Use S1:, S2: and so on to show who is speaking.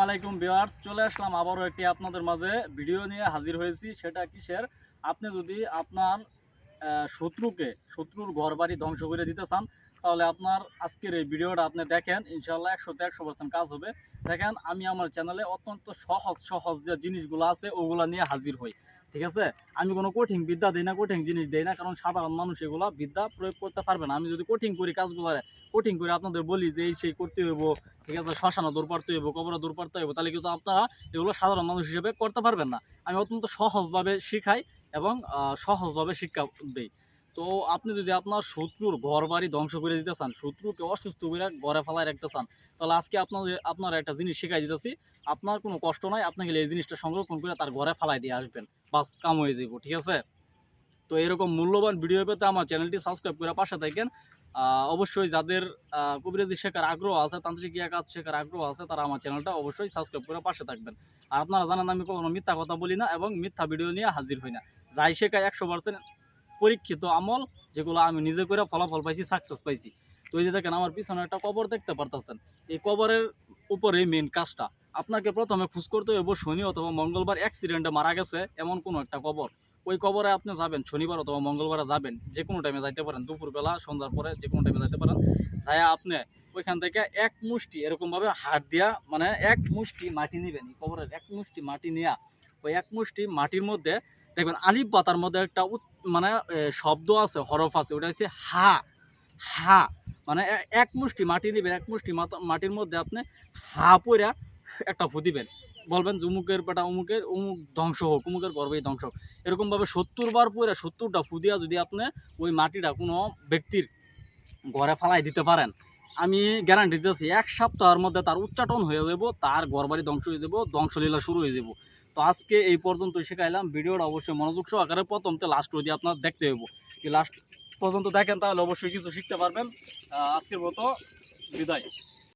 S1: আলাইকুম ভিউয়ার্স, চলে আসলাম আবারও একটি আপনাদের মাঝে ভিডিও নিয়ে হাজির হয়েছি। সেটা কিসের? আপনি যদি আপনার শত্রুর ঘরবাড়ি ধ্বংস করে দিতে চান, তাহলে আপনার আজকের এই ভিডিওটা আপনি দেখেন, ইনশাল্লাহ 100% কাজ হবে। দেখেন, আমি আমার চ্যানেলে অত্যন্ত সহজ সহজ যে জিনিসগুলো আছে ওগুলা নিয়ে হাজির হই। ঠিক আছে? আমি কোনো কঠিন বিদ্যা দিই না, কঠিন জিনিস দিই না, কারণ সাধারণ মানুষ এগুলো বিদ্যা প্রয়োগ করতে পারবে না। আমি যদি কঠিন করি কাজগুলো, কঠিন করে আপনাদের বলি যে এই সেই করতে হইব, ঠিক আছে, শ্মশানে দৌড় পারতে হইব, কবরে দৌড় পারতে হইব, তাহলে কিন্তু আপনারা এগুলো সাধারণ মানুষ হিসেবে করতে পারবেন না। আমি অত্যন্ত সহজভাবে শিখাই এবং সহজভাবে শিক্ষা দিই। তো আপনি যদি আপনার শত্রুর ঘর বাড়ি ধ্বংস করে দিতে চান, শত্রুকে অসুস্থ করে ঘরে ফেলায় রাখতে চান, তাহলে আজকে আপনারা একটা জিনিস শিখাই দিতেছি। আপনার কোনো কষ্ট নাই, আপনাকে এই জিনিসটা সংরক্ষণ করে তার ঘরে ফেলাই দিয়ে আসবেন, বাস কাম হয়ে যাব। ঠিক আছে? তো এরকম মূল্যবান ভিডিও পেতে আমার চ্যানেলটি সাবস্ক্রাইব করে পাশে থাকেন। অবশ্যই যাদের কবিরাজি শেখার আগ্রহ আছে, তান্ত্রিক কাজ শেখার আগ্রহ আছে, তারা আমার চ্যানেলটা অবশ্যই সাবস্ক্রাইব করে পাশে থাকবেন। আর আপনারা জানেন আমি কখনো মিথ্যা কথা বলি না এবং মিথ্যা ভিডিও নিয়ে হাজির হই না। যাই শেখায় 100% পরীক্ষিত আমল, যেগুলো আমি নিজে করে ফলাফল পাইছি, সাকসেস পাইছি। তো এই যে দেখেন, আমার পিছনে একটা কবর দেখতে পারতেছেন। এই কবরের উপরে মেন কাজটা আপনাকে প্রথমে খোঁজ করতে হইব শনি অথবা মঙ্গলবার অ্যাক্সিডেন্টে মারা গেছে এমন কোনো একটা কবর। ওই কবরে আপনি যাবেন, শনিবার অথবা মঙ্গলবারে যাবেন, যে কোনো টাইমে যাইতে পারেন, দুপুরবেলা, সন্ধ্যার পরে, যে কোনো টাইমে যাইতে পারেন। যাই আপনি ওইখান থেকে এক মুষ্টি এরকমভাবে হাত দিয়া, মানে এক মুষ্টি মাটি নেবেন, এই কবরের এক মুষ্টি মাটি নিয়ে ওই এক মুষ্টি মাটির মধ্যে দেখবেন আলিফ পাতার মধ্যে একটা মানে শব্দ আছে, হরফ আছে, ওটা হচ্ছে হা। হা মানে এক মুষ্টি মাটি নেবেন, এক মুষ্টি মাটির মধ্যে আপনি হা পইরা একটা ফু দিবেন, বলবেন যে উমুকের বেটা অমুকের অমুক ধ্বংস হোক, অমুকের গর্বেই ধ্বংস হোক। এরকমভাবে 70 বার পরে 70টা ফু দিয়া যদি আপনি ওই মাটিটা কোনো ব্যক্তির ঘরে ফালাই দিতে পারেন, আমি গ্যারান্টি দিতেছি 1 সপ্তাহের মধ্যে তার উচ্চাটন হয়ে যাব, তার ঘরবাড়ি ধ্বংস হয়ে যাব, ধ্বংসলীলা শুরু হয়ে যাব। তো আজকে এই পর্যন্ত শিখাইলাম। ভিডিওটা অবশ্যই মনোযোগ সহকারে প্রথম থেকে লাস্ট যদি আপনার দেখতে হইব, কি লাস্ট পর্যন্ত দেখেন, তাহলে অবশ্যই কিছু শিখতে পারবেন। আজকের মতো বিদায়।